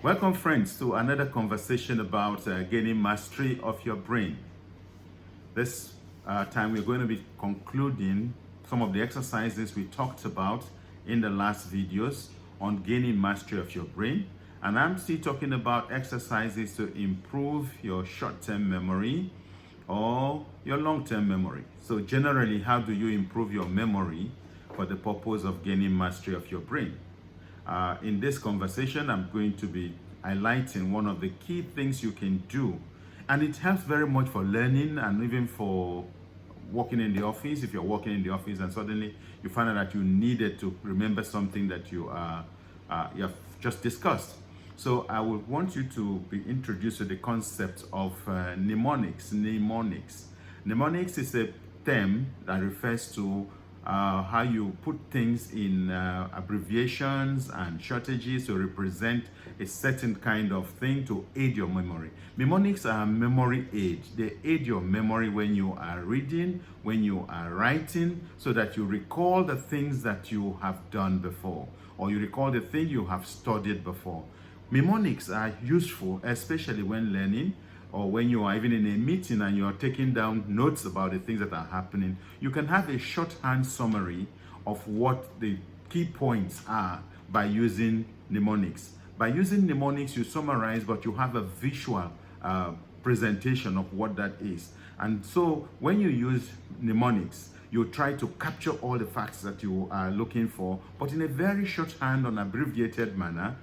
Welcome, friends, to another conversation about gaining mastery of your brain. This time we're going to be concluding some of the exercises we talked about in the last videos on gaining mastery of your brain. And I'm still talking about exercises to improve your short-term memory or your long-term memory. So generally, how do you improve your memory for the purpose of gaining mastery of your brain? In this conversation, I'm going to be highlighting one of the key things you can do. And it helps very much for learning and even for working in the office. If you're working in the office and suddenly you find out that you needed to remember something that you have just discussed. So I would want you to be introduced to the concept of mnemonics. Mnemonics is a term that refers to how you put things in abbreviations and shortages to represent a certain kind of thing to aid your memory. Mnemonics are memory aid. They aid your memory when you are reading, when you are writing, so that you recall the things that you have done before, or you recall the thing you have studied before. Mnemonics are useful, especially when learning, or when you are even in a meeting and you are taking down notes about the things that are happening. You can have a shorthand summary of what the key points are by using mnemonics. By using mnemonics, you summarize, but you have a visual presentation of what that is. And so when you use mnemonics, you try to capture all the facts that you are looking for, but in a very shorthand and abbreviated manner,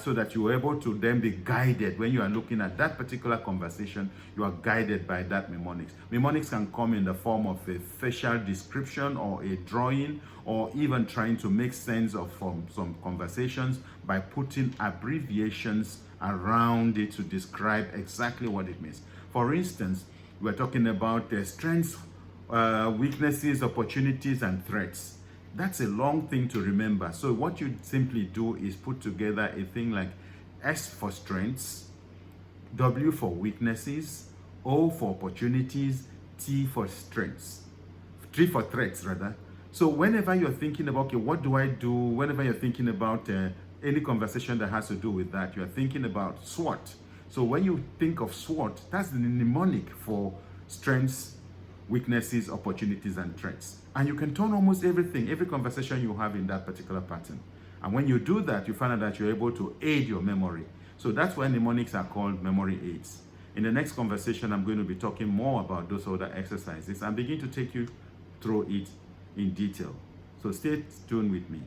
so that you are able to then be guided. When you are looking at that particular conversation, you are guided by that mnemonics. Mnemonics can come in the form of a facial description or a drawing, or even trying to make sense of some conversations by putting abbreviations around it to describe exactly what it means. For instance, we're talking about the strengths, weaknesses, opportunities, and threats. That's a long thing to remember. So what you simply do is put together a thing like S for strengths, W for weaknesses, O for opportunities, T for strengths, T for threats rather. So whenever you're thinking about, okay, what do I do? Whenever you're thinking about any conversation that has to do with that, you're thinking about SWOT. So when you think of SWOT, that's the mnemonic for strengths, weaknesses, opportunities, and threats. And you can turn almost everything, every conversation you have in that particular pattern. And when you do that, you find out that you're able to aid your memory. So that's why mnemonics are called memory aids. In the next conversation, I'm going to be talking more about those other exercises and begin to take you through it in detail. So stay tuned with me.